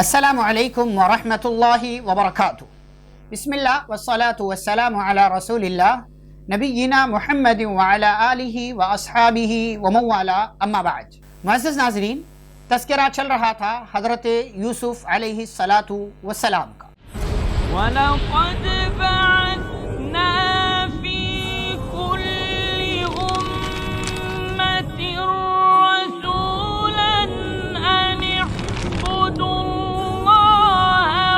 السلام علیکم ورحمۃ اللہ وبرکاتہ۔ بسم اللہ والصلاة والسلام علی رسول اللہ نبینا محمد وعلی آلہ واصحابہ ومن والا، اما بعد۔ معزز ناظرین، تذکرہ چل رہا تھا حضرت یوسف علیہ الصلاۃ والسلام کا۔ وَلَقَدْ بَعَثْنَا فِي كُلِّ أُمَّةٍ رَسُولًا أَنِ اعْبُدُوا اللَّهَ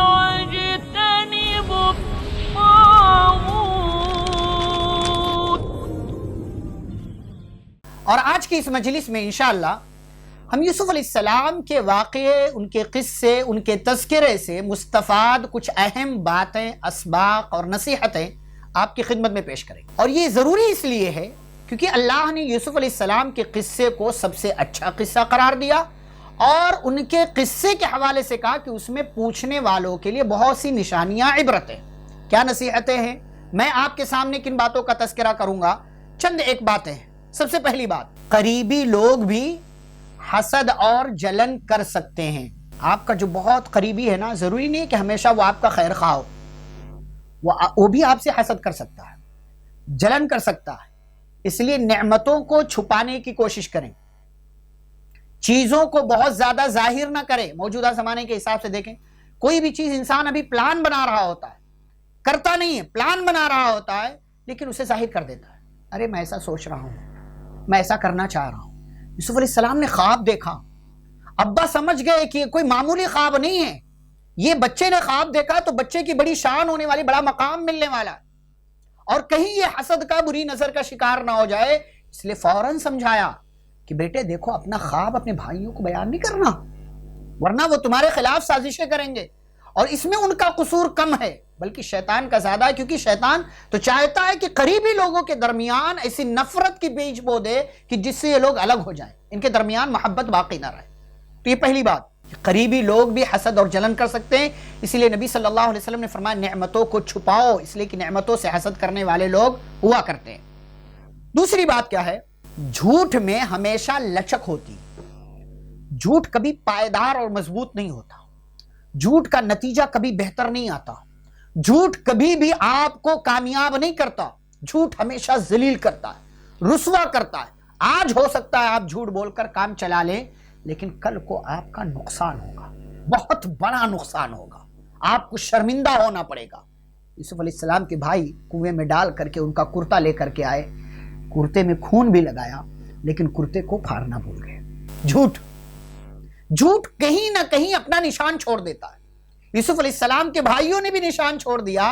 وَاجْتَنِبُوا الطَّاغُوتَ۔ اور آج کی اس مجلس میں انشاءاللہ ہم یوسف علیہ السلام کے واقعے، ان کے قصے، ان کے تذکرے سے مستفاد کچھ اہم باتیں، اسباق اور نصیحتیں آپ کی خدمت میں پیش کریں۔ اور یہ ضروری اس لیے ہے کیونکہ اللہ نے یوسف علیہ السلام کے قصے کو سب سے اچھا قصہ قرار دیا اور ان کے قصے کے حوالے سے کہا کہ اس میں پوچھنے والوں کے لیے بہت سی نشانیاں، عبرتیں۔ کیا نصیحتیں ہیں؟ میں آپ کے سامنے کن باتوں کا تذکرہ کروں گا؟ چند ایک باتیں ہیں۔ سب سے پہلی بات، قریبی لوگ بھی حسد اور جلن کر سکتے ہیں۔ آپ کا جو بہت قریبی ہے نا، ضروری نہیں ہے کہ ہمیشہ وہ آپ کا خیر خواہ ہو، وہ بھی آپ سے حسد کر سکتا ہے، جلن کر سکتا ہے۔ اس لیے نعمتوں کو چھپانے کی کوشش کریں، چیزوں کو بہت زیادہ ظاہر نہ کریں۔ موجودہ زمانے کے حساب سے دیکھیں، کوئی بھی چیز انسان ابھی پلان بنا رہا ہوتا ہے، کرتا نہیں ہے، پلان بنا رہا ہوتا ہے لیکن اسے ظاہر کر دیتا ہے۔ ارے میں ایسا سوچ رہا ہوں، میں ایسا کرنا چاہ رہا ہوں۔ یوسف علیہ السلام نے خواب دیکھا، ابا سمجھ گئے کہ یہ کوئی معمولی خواب نہیں ہے، یہ بچے نے خواب دیکھا تو بچے کی بڑی شان ہونے والی، بڑا مقام ملنے والا ہے، اور کہیں یہ حسد کا، بری نظر کا شکار نہ ہو جائے، اس لیے فوراً سمجھایا کہ بیٹے دیکھو، اپنا خواب اپنے بھائیوں کو بیان نہیں کرنا، ورنہ وہ تمہارے خلاف سازشیں کریں گے۔ اور اس میں ان کا قصور کم ہے بلکہ شیطان کا زیادہ ہے، کیونکہ شیطان تو چاہتا ہے کہ قریبی لوگوں کے درمیان ایسی نفرت کی بیج بو دے کہ جس سے یہ لوگ الگ ہو جائیں، ان کے درمیان محبت باقی نہ رہے۔ تو یہ پہلی بات کہ قریبی لوگ بھی حسد اور جلن کر سکتے ہیں، اسی لیے نبی صلی اللہ علیہ وسلم نے فرمایا نعمتوں کو چھپاؤ، اس لیے کہ نعمتوں سے حسد کرنے والے لوگ ہوا کرتے ہیں۔ دوسری بات کیا ہے؟ جھوٹ میں ہمیشہ لچک ہوتی، جھوٹ کبھی پائیدار اور مضبوط نہیں ہوتا، جھوٹ کا نتیجہ کبھی بہتر نہیں آتا، جھوٹ کبھی بھی آپ کو کامیاب نہیں کرتا، جھوٹ ہمیشہ ذلیل کرتا ہے، رسوا کرتا ہے۔ آج ہو سکتا ہے آپ جھوٹ بول کر کام چلا لیں، لیکن کل کو آپ کا نقصان ہوگا، بہت بڑا نقصان ہوگا، آپ کو شرمندہ ہونا پڑے گا۔ یوسف علیہ السلام کے بھائی کنویں میں ڈال کر کے ان کا کرتا لے کر کے آئے، کرتے میں خون بھی لگایا لیکن کرتے کو پھاڑنا بھول گئے۔ جھوٹ کہیں نہ کہیں اپنا نشان چھوڑ دیتا ہے۔ یوسف علیہ السلام کے بھائیوں نے بھی نشان چھوڑ دیا،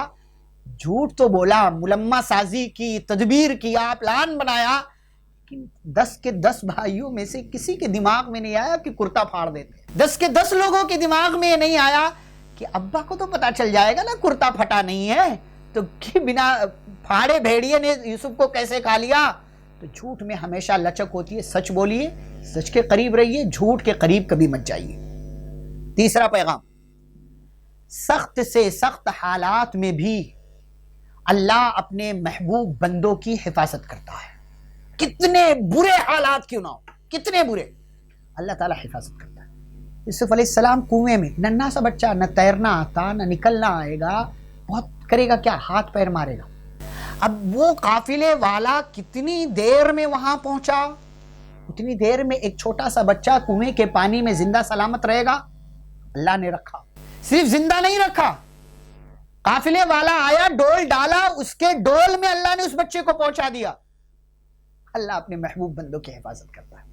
جھوٹ تو بولا، ملمہ سازی کی، تدبیر کیا، پلان بنایا، لیکن 10 کے 10 بھائیوں میں سے کسی کے دماغ میں نہیں آیا کہ کرتا پھاڑ دیتے۔ 10 کے 10 لوگوں کے دماغ میں یہ نہیں آیا کہ ابا کو تو پتا چل جائے گا نا کرتا پھٹا نہیں ہے، تو بنا پھاڑے بھیڑیے نے یوسف کو کیسے کھا لیا۔ تو جھوٹ میں ہمیشہ لچک ہوتی ہے، سچ بولیے، سچ کے قریب رہیے، جھوٹ کے قریب کبھی مت جائیے۔ تیسرا پیغام، سخت سے سخت حالات میں بھی اللہ اپنے محبوب بندوں کی حفاظت کرتا ہے۔ کتنے برے حالات کیوں نہ ہو، کتنے برے، اللہ تعالیٰ حفاظت کرتا ہے۔ یوسف علیہ السلام کنویں میں، ننھا سا بچہ، نہ تیرنا آتا نہ نکلنا آئے گا، بہت کرے گا کیا، ہاتھ پیر مارے گا۔ اب وہ قافلے والا کتنی دیر میں وہاں پہنچا، اتنی دیر میں ایک چھوٹا سا بچہ کنویں کے پانی میں زندہ سلامت رہے گا؟ اللہ نے رکھا، صرف زندہ نہیں رکھا، قافلے والا آیا، ڈول ڈالا، اس کے ڈول میں اللہ نے اس بچے کو پہنچا دیا۔ اللہ اپنے محبوب بندوں کی حفاظت کرتا ہے،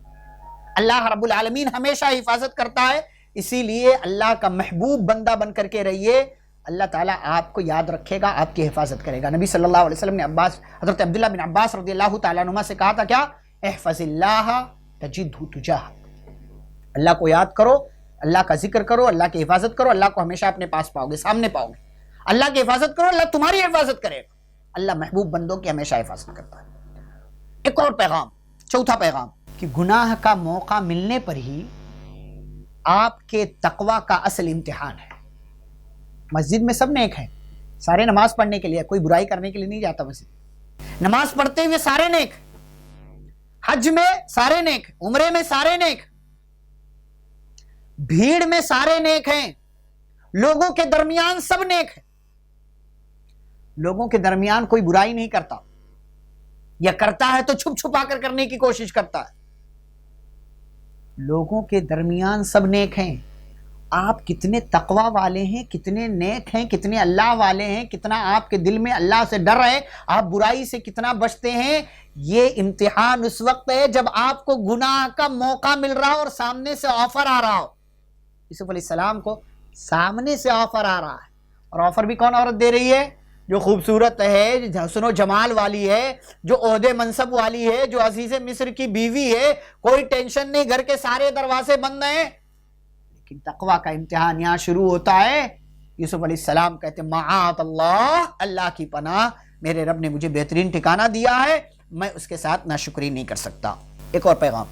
اللہ رب العالمین ہمیشہ حفاظت کرتا ہے، اسی لیے اللہ کا محبوب بندہ بن کر کے رہیے، اللہ تعالیٰ آپ کو یاد رکھے گا، آپ کی حفاظت کرے گا۔ نبی صلی اللہ علیہ وسلم نے حضرت عبداللہ بن عباس رضی اللہ تعالیٰ عنہما سے کہا تھا کیا؟ احفظ اللہ تجدہ تجاہک، اللہ کو یاد کرو، اللہ کا ذکر کرو، اللہ کی حفاظت کرو، اللہ کو ہمیشہ اپنے پاس پاؤ گے، سامنے پاؤ گے۔ اللہ کی حفاظت کرو، اللہ تمہاری حفاظت کرے گا۔ اللہ محبوب بندوں کی ہمیشہ حفاظت کرتا ہے۔ ایک اور پیغام، چوتھا پیغام، کہ گناہ کا موقع ملنے پر ہی آپ کے تقوی کا اصل امتحان ہے۔ مسجد میں سب نیک ہیں، سارے نماز پڑھنے کے لیے، کوئی برائی کرنے کے لیے نہیں جاتا مسجد، نماز پڑھتے ہوئے سارے نیک، حج میں سارے نیک، عمرے میں سارے نیک، بھیڑ میں سارے نیک ہیں، لوگوں کے درمیان سب نیک ہیں، لوگوں کے درمیان کوئی برائی نہیں کرتا، یا کرتا ہے تو چھپ چھپا کر کرنے کی کوشش کرتا ہے۔ لوگوں کے درمیان سب نیک ہیں۔ آپ کتنے تقوی والے ہیں، کتنے نیک ہیں، کتنے اللہ والے ہیں، کتنا آپ کے دل میں اللہ سے ڈر ہے، آپ برائی سے کتنا بچتے ہیں، یہ امتحان اس وقت ہے جب آپ کو گناہ کا موقع مل رہا ہو اور سامنے سے آفر آ رہا ہو۔ یوسف علیہ السلام کو سامنے سے آفر آ رہا ہے، اور آفر بھی کون عورت دے رہی ہے؟ جو خوبصورت ہے، جو حسن و جمال والی ہے، جو عہدے منصب والی ہے، جو عزیز مصر کی بیوی ہے۔ کوئی ٹینشن نہیں، گھر کے سارے دروازے بند ہیں، لیکن تقوی کا امتحان یہاں شروع ہوتا ہے۔ یوسف علیہ السلام کہتے ہیں معاذ اللہ، اللہ کی پناہ، میرے رب نے مجھے بہترین ٹھکانہ دیا ہے، میں اس کے ساتھ ناشکری نہیں کر سکتا۔ ایک اور پیغام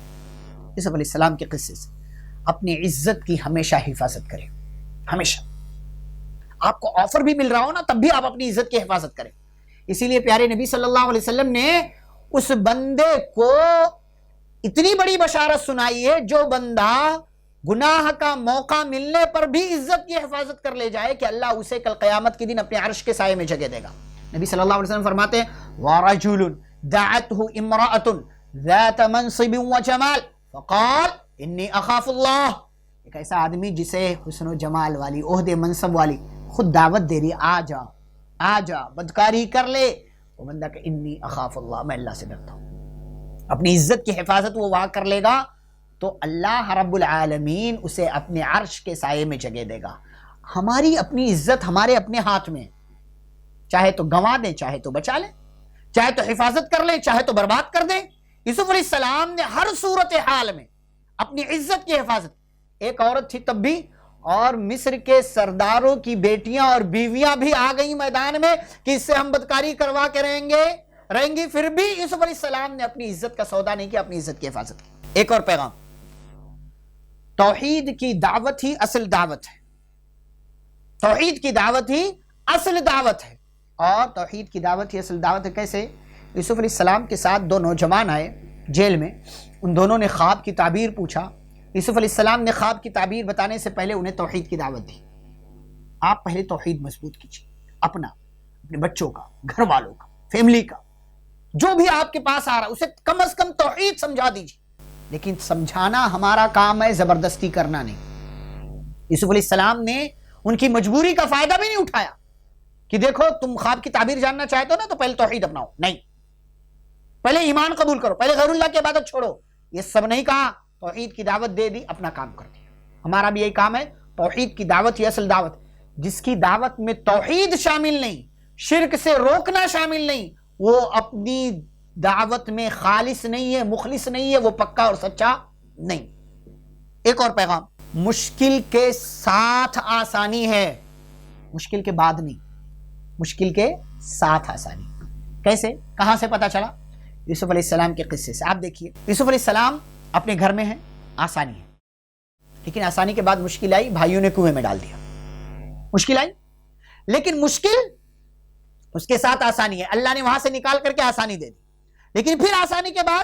یوسف علیہ السلام کے قصے سے، اپنی عزت کی ہمیشہ حفاظت کریں، ہمیشہ۔ آپ کو آفر بھی مل رہا ہو نا، تب بھی آپ اپنی عزت کی حفاظت کریں۔ اسی لیے پیارے نبی صلی اللہ علیہ وسلم نے اس بندے کو اتنی بڑی بشارت سنائی ہے جو بندہ گناہ کا موقع ملنے پر بھی عزت کی حفاظت کر لے جائے کہ اللہ اسے کل قیامت کے دن اپنے عرش کے سائے میں جگہ دے گا۔ نبی صلی اللہ علیہ وسلم فرماتے ہیں وَرَجُلٌ دَعَتْهُ امْرَأَةٌ ذَاتَ مَنْصِبٍ وَجَمَالٍ فَقَالَ إِنِّي أَخَافُ اللَّهَ۔ ایک ایسا آدمی جسے حسن و جمال والی، عہدے منصب والی خود دعوت دے رہی، آ جا بدکاری کر لے، وہ بندہ کہ انی اخاف اللہ، میں اللہ سے ڈرتا ہوں۔ اپنی عزت کی حفاظت وہ وہاں کر لے گا تو اللہ رب العالمین اسے اپنے عرش کے سائے میں جگہ دے گا۔ ہماری اپنی عزت ہمارے اپنے ہاتھ میں، چاہے تو گنوا دیں، چاہے تو بچا لیں، چاہے تو حفاظت کر لیں، چاہے تو برباد کر دیں۔ یوسف علیہ السلام نے ہر صورتحال میں اپنی عزت کی حفاظت۔ ایک عورت تھی تب بھی، اور مصر کے سرداروں کی بیٹیاں اور بیویاں بھی آ گئی میدان میں کہ اس سے ہم بدکاری کروا کے رہیں گی، پھر بھی یوسف علیہ السلام نے اپنی عزت کا سودا نہیں کیا، اپنی عزت کی حفاظت کی۔ ایک اور پیغام، توحید کی دعوت ہی اصل دعوت ہے، توحید کی دعوت ہی اصل دعوت ہے، اور توحید کی دعوت ہی اصل دعوت ہے۔ کیسے؟ یوسف علیہ السلام کے ساتھ دو نوجوان آئے جیل میں، ان دونوں نے خواب کی تعبیر پوچھا۔ یوسف علیہ السلام نے خواب کی تعبیر بتانے سے پہلے انہیں توحید کی دعوت دی۔ آپ پہلے توحید مضبوط کیجیے، اپنے بچوں کا، گھر والوں کا، فیملی کا، جو بھی آپ کے پاس آ رہا اسے کم از کم توحید سمجھا دیجیے۔ لیکن سمجھانا ہمارا کام ہے، زبردستی کرنا نہیں۔ یوسف علیہ السلام نے ان کی مجبوری کا فائدہ بھی نہیں اٹھایا کہ دیکھو تم خواب کی تعبیر جاننا چاہتے ہو نا تو پہلے توحید اپناؤ، نہیں، پہلے ایمان قبول کرو، پہلے غیر اللہ کی عبادت چھوڑو، یہ سب نہیں کہا۔ توحید کی دعوت دے دی، اپنا کام کر دیا۔ ہمارا بھی یہی کام ہے، توحید کی دعوت ہی اصل دعوت۔ جس کی دعوت میں توحید شامل نہیں، شرک سے روکنا شامل نہیں، وہ اپنی دعوت میں خالص نہیں ہے، مخلص نہیں ہے، وہ پکا اور سچا نہیں۔ ایک اور پیغام، مشکل کے ساتھ آسانی ہے، مشکل کے بعد نہیں، مشکل کے ساتھ آسانی۔ کیسے؟ کہاں سے پتا چلا؟ یوسف علیہ السلام کے قصے سے۔ آپ دیکھیے، یوسف علیہ السلام اپنے گھر میں ہیں، آسانی ہے، لیکن آسانی کے بعد مشکل آئی، بھائیوں نے کنویں میں ڈال دیا، مشکل آئی، لیکن مشکل اس کے ساتھ آسانی ہے، اللہ نے وہاں سے نکال کر کے آسانی دے دی۔ لیکن پھر آسانی کے بعد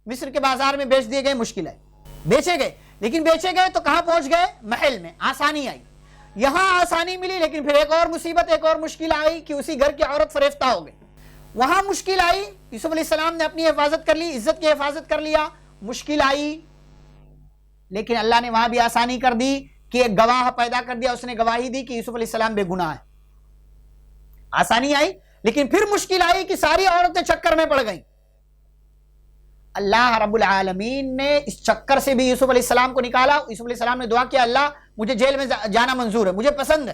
مصر کے بازار میں بیچ دیے گئے، مشکل آئی، بیچے گئے، لیکن بیچے گئے تو کہاں پہنچ گئے؟ محل میں، آسانی آئی، یہاں آسانی ملی، لیکن پھر ایک اور مصیبت، ایک اور مشکل آئی کہ اسی گھر کی عورت فریفتہ ہو گئی۔ وہاں مشکل آئی، یوسف علیہ السلام نے اپنی حفاظت کر لی، عزت کی حفاظت کر لیا، مشکل آئی، لیکن اللہ نے وہاں بھی آسانی کر دی کہ ایک گواہ پیدا کر دیا، اس نے گواہی دی کہ یوسف علیہ السلام بے گناہ ہے۔ آسانی آئی، لیکن پھر مشکل آئی کہ ساری عورتیں چکر میں پڑ گئیں۔ اللہ رب العالمین نے اس چکر سے بھی یوسف علیہ السلام کو نکالا۔ یوسف علیہ السلام نے دعا کیا، اللہ مجھے جیل میں جانا منظور ہے، مجھے پسند ہے،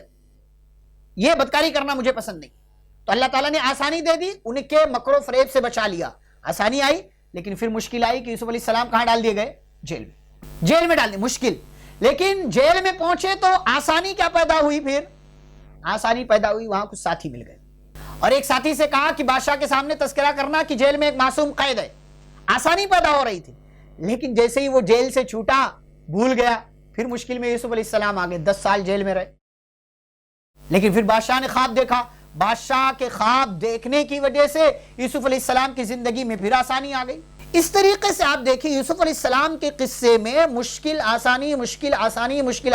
یہ بدکاری کرنا مجھے پسند نہیں۔ تو اللہ تعالیٰ نے آسانی دے دی، ان کے مکر و فریب سے بچا لیا۔ آسانی آئی، لیکن پھر مشکل آئی کہ یوسف علیہ السلام کہاں ڈال دیے گئے؟ جیل میں ڈال دی، مشکل۔ لیکن جیل میں پہنچے تو آسانی کیا پیدا ہوئی؟ پھر آسانی پیدا ہوئی، وہاں کچھ ساتھی مل گئے، اور ایک ساتھی سے کہا کہ بادشاہ کے سامنے تذکرہ کرنا کہ جیل میں ایک معصوم قید ہے۔ آسانی پیدا ہو رہی تھی، لیکن جیسے ہی وہ جیل سے چھوٹا، بھول گیا، پھر مشکل میں یوسف علیہ السلام آگے 10 سال جیل میں رہے۔ لیکن پھر بادشاہ نے خواب دیکھا، بادشاہ کے خواب دیکھنے کی وجہ سے یوسف علیہ السلام کی زندگی میں پھر آسانی آ گئی۔ اس طریقے سے آپ دیکھیں یوسف علیہ السلام کے قصے میں مشکل آسانی، مشکل آسانی، مشکل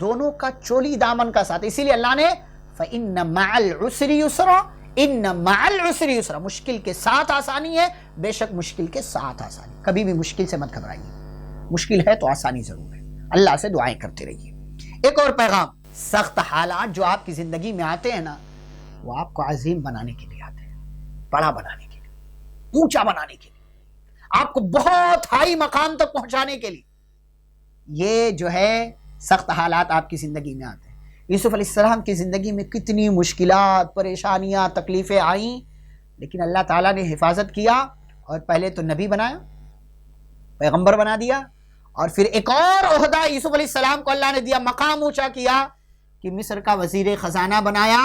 دونوں کا چولی دامن کا ساتھ. اسی لیے اللہ نے فَإِنَّ مَعَ الْعُسْرِ يُسْرًا إِنَّ مَعَ الْعُسْرِ يُسْرًا، مشکل کے ساتھ آسانی ہے، بے شک مشکل کے ساتھ آسانی. کبھی بھی مشکل سے مت گھبرائیے، مشکل ہے تو آسانی ضرور ہے. اللہ سے دعائیں کرتے رہیے. ایک اور پیغام، سخت حالات جو آپ کی زندگی میں آتے ہیں نا، وہ آپ کو عظیم بنانے کے لیے آتے ہیں، بڑا بنانے کے لیے، اونچا بنانے کے لیے، آپ کو بہت ہائی مقام تک پہنچانے کے لیے. یہ جو ہے سخت حالات آپ کی زندگی میں آتے ہیں. یوسف علیہ السلام کی زندگی میں کتنی مشکلات، پریشانیاں، تکلیفیں آئیں، لیکن اللہ تعالیٰ نے حفاظت کیا اور پہلے تو نبی بنایا، پیغمبر بنا دیا، اور پھر ایک اور عہدہ یوسف علیہ السلام کو اللہ نے دیا، مقام اونچا کیا کہ مصر کا وزیر خزانہ بنایا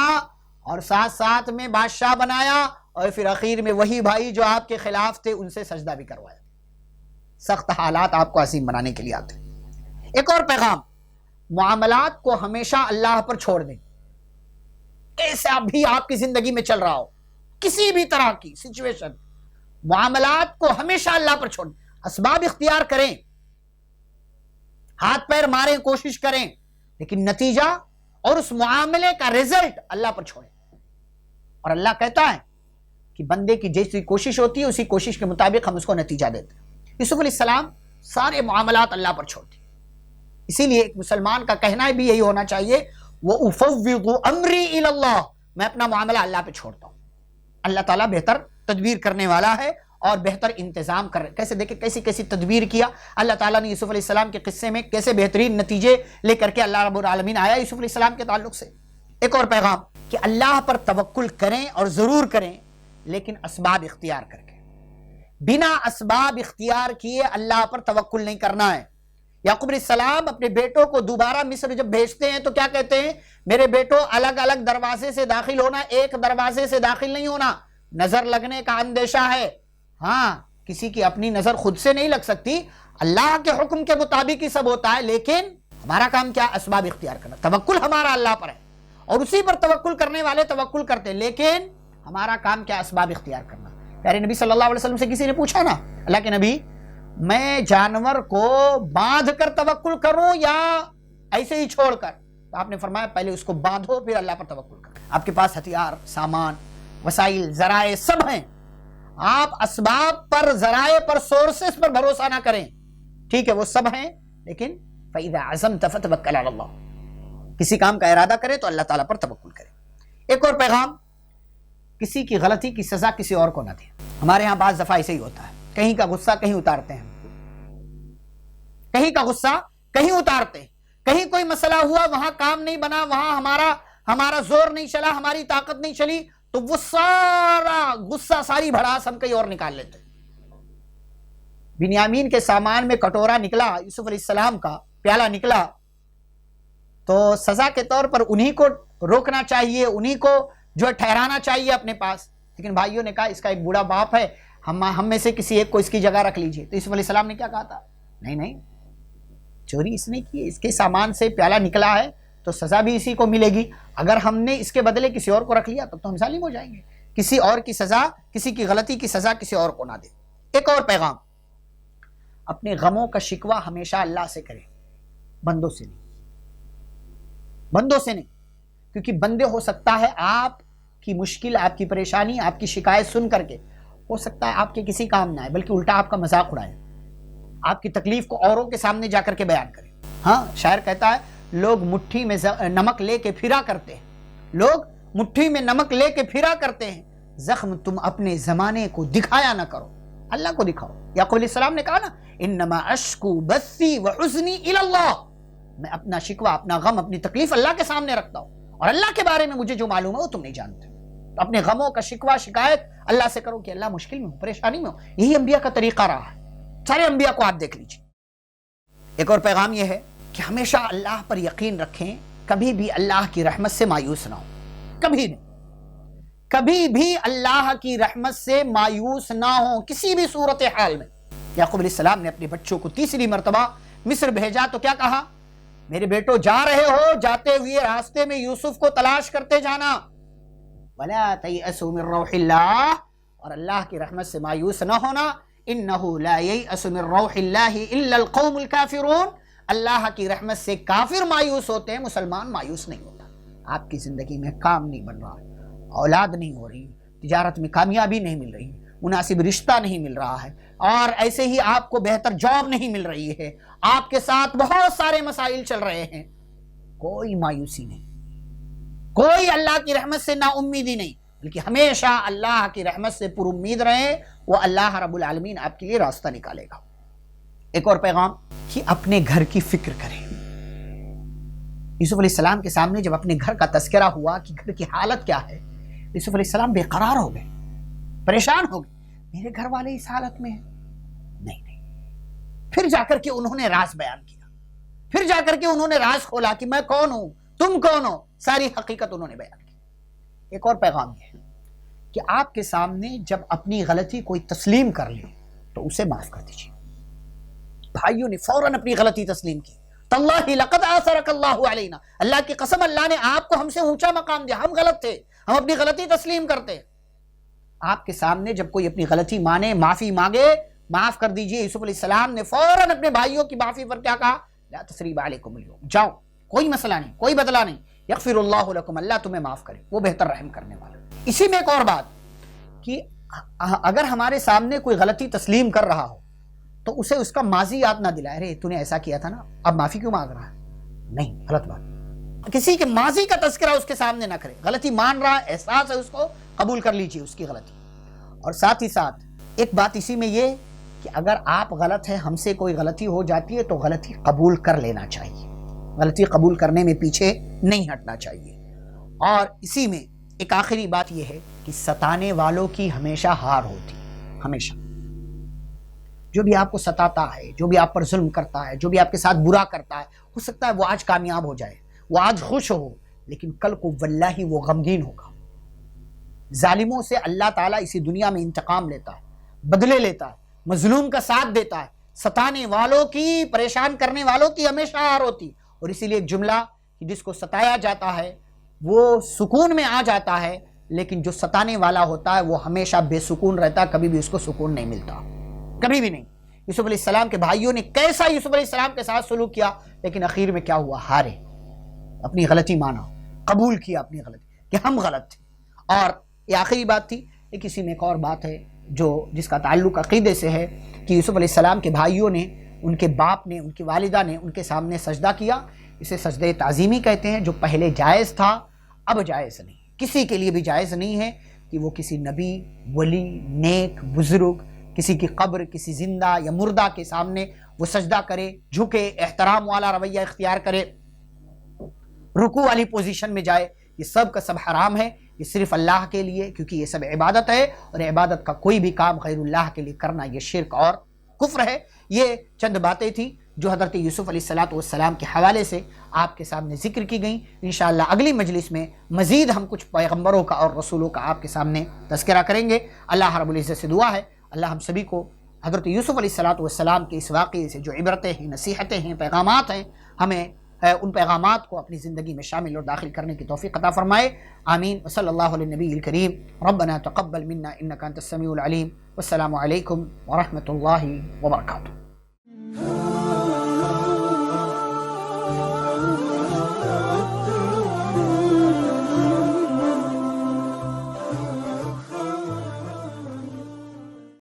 اور ساتھ ساتھ میں بادشاہ بنایا، اور پھر اخیر میں وہی بھائی جو آپ کے خلاف تھے ان سے سجدہ بھی کروایا. سخت حالات آپ کو عظیم بنانے کے لیے آتے ہیں. ایک اور پیغام، معاملات کو ہمیشہ اللہ پر چھوڑ دیں. ایسا بھی آپ کی زندگی میں چل رہا ہو، کسی بھی طرح کی سچویشن، معاملات کو ہمیشہ اللہ پر چھوڑ دیں. اسباب اختیار کریں، ہاتھ پیر ماریں، کوشش کریں، لیکن نتیجہ اور اس معاملے کا رزلٹ اللہ پر چھوڑیں. اور اللہ کہتا ہے کہ بندے کی جیسی کوشش ہوتی ہے اسی کوشش کے مطابق ہم اس کو نتیجہ دیتے ہیں. یوسف علیہ السلام سارے معاملات اللہ پر چھوڑ دی. اسی لیے ایک مسلمان کا کہنا بھی یہی ہونا چاہیے، وَأُفَوِّضُ أَمْرِي إِلَى اللَّهِ، میں اپنا معاملہ اللہ پہ چھوڑتا ہوں. اللہ تعالیٰ بہتر تدبیر کرنے والا ہے اور بہتر انتظام کر رہے. کیسے دیکھیں کیسی تدبیر کیا اللہ تعالیٰ نے یوسف علیہ السلام کے قصے میں، کیسے بہترین نتیجے لے کر کے اللہ رب العالمین آیا یوسف علیہ السلام کے تعلق سے. ایک اور پیغام کہ اللہ پر توکل کریں اور ضرور کریں، لیکن اسباب اختیار کر کے. بنا اسباب اختیار کیے اللہ پر توکل نہیں کرنا ہے. یعقوب علیہ السلام اپنے بیٹوں کو دوبارہ مصر جب بھیجتے ہیں تو کیا کہتے ہیں؟ میرے بیٹوں الگ الگ دروازے سے داخل ہونا، ایک دروازے سے داخل نہیں ہونا، نظر لگنے کا اندیشہ ہے. ہاں، کسی کی اپنی نظر خود سے نہیں لگ سکتی، اللہ کے حکم کے مطابق ہی سب ہوتا ہے، لیکن ہمارا کام کیا؟ اسباب اختیار کرنا. توکل ہمارا اللہ پر ہے اور اسی پر توکل کرنے والے توکل کرتے ہیں، لیکن ہمارا کام کیا؟ اسباب اختیار کرنا. پیارے نبی صلی اللہ علیہ وسلم سے کسی نے پوچھا نا، اللہ کے نبی میں جانور کو باندھ کر توکل کروں یا ایسے ہی چھوڑ کر؟ تو آپ نے فرمایا پہلے اس کو باندھو پھر اللہ پر توکل کرو. آپ کے پاس ہتھیار، سامان، وسائل، ذرائع سب ہیں، آپ اسباب پر، ذرائع پر، سورسز پر بھروسہ نہ کریں. ٹھیک ہے وہ سب ہیں، لیکن فَإِذَا عَزَمْتَ فَتَوَكَّلْ عَلَى اللَّهِ، کسی کام کا ارادہ کرے تو اللہ تعالیٰ پر توکل کرے. ایک اور پیغام، کسی کی غلطی کی سزا کسی اور کو نہ دیں. ہمارے ہاں بعض دفعہ ایسے ہی ہوتا ہے، کہیں کا غصہ کہیں اتارتے ہیں، کہیں کا غصہ کہیں اتارتے ہیں. کہیں کوئی مسئلہ ہوا، وہاں کام نہیں بنا، وہاں ہمارا زور نہیں چلا، ہماری طاقت نہیں چلی، تو وہ سارا غصہ، ساری بھڑاس ہم کہیں اور نکال لیتے. بنیامین کے سامان میں کٹورا نکلا، یوسف علیہ السلام کا پیالہ نکلا، تو سزا کے طور پر انہی کو روکنا چاہیے، انہی کو جو ٹھہرانا چاہیے اپنے پاس. لیکن بھائیوں نے کہا اس کا ایک بوڑھا باپ ہے، ہم میں سے کسی ایک کو اس کی جگہ رکھ لیجئے. تو یوسف علیہ السلام نے کیا کہا تھا؟ نہیں، چوری اس نے کی، اس کے سامان سے پیالہ نکلا ہے تو سزا بھی اسی کو ملے گی. اگر ہم نے اس کے بدلے کسی اور کو رکھ لیا تب تو ہم ظالم ہو جائیں گے. کسی اور کی سزا، کسی کی غلطی کی سزا کسی اور کو نہ دے. ایک اور پیغام، اپنے غموں کا شکوہ ہمیشہ اللہ سے کریں، بندوں سے نہیں. بندوں سے نہیں، کیونکہ بندے ہو سکتا ہے آپ کی مشکل، آپ کی پریشانی، آپ کی شکایت سن کر کے ہو سکتا ہے آپ کے کسی کام نہ آئے، بلکہ الٹا آپ کا مذاق اڑائے، آپ کی تکلیف کو اوروں کے سامنے جا کر کے بیان کریں. ہاں، شاعر کہتا ہے لوگ مٹھی میں نمک لے کے پھرا کرتے ہیں، لوگ مٹھی میں نمک لے کے پھرا کرتے ہیں، زخم تم اپنے زمانے کو دکھایا نہ کرو، اللہ کو دکھاؤ. یعقوب علیہ السلام نے کہا نا، انما اشکو بثی وحزنی الی اللہ، میں اپنا شکوہ، اپنا غم، اپنی تکلیف اللہ کے سامنے رکھتا ہوں، اور اللہ کے بارے میں مجھے جو معلوم ہے وہ تم نہیں جانتے. تو اپنے غموں کا شکوہ، شکایت اللہ سے کرو کہ اللہ مشکل میں ہوں، پریشانی میں ہوں. یہی انبیاء کا طریقہ رہا ہے، سارے انبیاء کو آپ دیکھ لیجیے. ایک اور پیغام یہ ہے کہ ہمیشہ اللہ پر یقین رکھیں، کبھی بھی اللہ کی رحمت سے مایوس نہ ہو، کبھی نہیں، کبھی بھی اللہ کی رحمت سے مایوس نہ ہو کسی بھی صورتحال میں. یعقوب علیہ السلام نے اپنے بچوں کو تیسری مرتبہ مصر بھیجا تو کیا کہا؟ میرے بیٹو جا رہے ہو، جاتے ہوئے راستے میں یوسف کو تلاش کرتے جانا، وَلَا تَيْأَسُوا مِن رَوْحِ اللَّهِ، اور اللہ کی رحمت سے مایوس نہ ہونا. إِنَّهُ لَا يَيْأَسُ مِن رَوْحِ اللَّهِ إِلَّا الْقَوْمُ الْكَافِرُونَ، اللہ کی رحمت سے کافر مایوس ہوتے ہیں، مسلمان مایوس نہیں ہوتا۔ آپ کی زندگی میں کام نہیں بن رہا، اولاد نہیں ہو رہی، تجارت میں کامیابی نہیں مل رہی، مناسب رشتہ نہیں مل رہا ہے، اور ایسے ہی آپ کو بہتر جاب نہیں مل رہی ہے، آپ کے ساتھ بہت سارے مسائل چل رہے ہیں، کوئی مایوسی نہیں، کوئی اللہ کی رحمت سے نا امیدی نہیں، بلکہ ہمیشہ اللہ کی رحمت سے پر امید رہیں، وہ اللہ رب العالمین آپ کے لیے راستہ نکالے گا۔ ایک اور پیغام کہ اپنے گھر کی فکر کریں۔ یوسف علیہ السلام کے سامنے جب اپنے گھر کا تذکرہ ہوا کہ گھر کی حالت کیا ہے، یوسف علیہ السلام بے قرار ہو گئے، پریشان ہو گئے، میرے گھر والے اس حالت میں ہیں، نہیں۔ پھر جا کر کے انہوں نے راز بیان کیا، پھر جا کر کے انہوں نے راز کھولا کہ میں کون ہوں، تم کون ہو، ساری حقیقت انہوں نے بیان کی۔ ایک اور پیغام یہ ہے کہ آپ کے سامنے جب اپنی غلطی کوئی تسلیم کر لے تو اسے معاف کر دیجیے۔ بھائیوں نے فوراً اپنی غلطی تسلیم کی، تاللہ لقد آثرک اللہ علینا، اللہ کی قسم اللہ نے آپ کو ہم سے اونچا مقام دیا، ہم غلط تھے، ہم اپنی غلطی تسلیم کرتے۔ آپ کے سامنے جب کوئی اپنی غلطی مانے، معافی مانگے، معاف کر دیجئے۔ یوسف علیہ السلام نے فوراً اپنے بھائیوں کی معافی پر کیا کہا؟ لا تثریب علیکم اليوم، جاؤ، کوئی مسئلہ نہیں، کوئی بدلہ نہیں، یغفر اللہ لکم، اللہ تمہیں معاف کرے، وہ بہتر رحم کرنے والا۔ اسی میں ایک اور بات کہ اگر ہمارے سامنے کوئی غلطی تسلیم کر رہا ہو تو اسے اس کا ماضی یاد نہ دلائے، ارے تو نے ایسا کیا تھا نا، اب معافی کیوں مانگ رہا ہے؟ نہیں، غلط بات۔ کسی کے ماضی کا تذکرہ اس کے سامنے نہ کرے، غلطی مان رہا ہے، احساس ہے اس کو، قبول کر لیجئے اس کی غلطی۔ اور ساتھ ہی ساتھ ایک بات اسی میں یہ کہ اگر آپ غلط ہیں، ہم سے کوئی غلطی ہو جاتی ہے تو غلطی قبول کر لینا چاہیے، غلطی قبول کرنے میں پیچھے نہیں ہٹنا چاہیے۔ اور اسی میں ایک آخری بات یہ ہے کہ ستانے والوں کی ہمیشہ ہار ہوتی، ہمیشہ۔ جو بھی آپ کو ستاتا ہے، جو بھی آپ پر ظلم کرتا ہے، جو بھی آپ کے ساتھ برا کرتا ہے، ہو سکتا ہے وہ آج کامیاب ہو جائے، وہ آج خوش ہو، لیکن کل کو واللہ وہ غمگین ہوگا۔ ظالموں سے اللہ تعالیٰ اسی دنیا میں انتقام لیتا ہے، بدلے لیتا ہے، مظلوم کا ساتھ دیتا ہے، ستانے والوں کی، پریشان کرنے والوں کی ہمیشہ ہار ہوتی۔ اور اسی لیے ایک جملہ کہ جس کو ستایا جاتا ہے وہ سکون میں آ جاتا ہے، لیکن جو ستانے والا ہوتا ہے وہ ہمیشہ بے سکون رہتا ہے، کبھی بھی اس کو سکون نہیں ملتا، کبھی بھی نہیں۔ یوسف علیہ السلام کے بھائیوں نے کیسا یوسف علیہ السلام کے ساتھ سلوک کیا، لیکن اخیر میں کیا ہوا؟ ہارے، اپنی غلطی مانا، قبول کیا اپنی غلطی کہ ہم غلط تھے۔ اور یہ آخری بات تھی، ایک اسی میں ایک اور بات ہے جس کا تعلق عقیدے سے ہے کہ یوسف علیہ السلام کے بھائیوں نے، ان کے باپ نے، ان کی والدہ نے ان کے سامنے سجدہ کیا، اسے سجدہ تعظیمی کہتے ہیں، جو پہلے جائز تھا اب جائز نہیں، کسی کے لیے بھی جائز نہیں ہے کہ وہ کسی نبی، ولی، نیک، بزرگ، کسی کی قبر، کسی زندہ یا مردہ کے سامنے وہ سجدہ کرے، جھکے، احترام والا رویہ اختیار کرے، رکوع والی پوزیشن میں جائے، یہ سب کا سب حرام ہے، یہ صرف اللہ کے لیے، کیونکہ یہ سب عبادت ہے، اور عبادت کا کوئی بھی کام غیر اللہ کے لیے کرنا یہ شرک اور کفر ہے۔ یہ چند باتیں تھیں جو حضرت یوسف علیہ السلام کے حوالے سے آپ کے سامنے ذکر کی گئیں۔ انشاءاللہ اگلی مجلس میں مزید ہم کچھ پیغمبروں کا اور رسولوں کا آپ کے سامنے تذکرہ کریں گے۔ اللہ رب العزت سے دعا ہے اللہ ہم سبھی کو حضرت یوسف علیہ السلام کے اس واقعے سے جو عبرتیں ہیں، نصیحتیں ہیں، پیغامات ہیں، ہمیں ان پیغامات کو اپنی زندگی میں شامل اور داخل کرنے کی توفیق عطا فرمائے۔ آمین۔ وصلی اللہ علی النبی الکریم۔ ربنا تقبل منا انک انت السمیع العلیم۔ والسلام علیکم ورحمۃ اللہ وبرکاتہ۔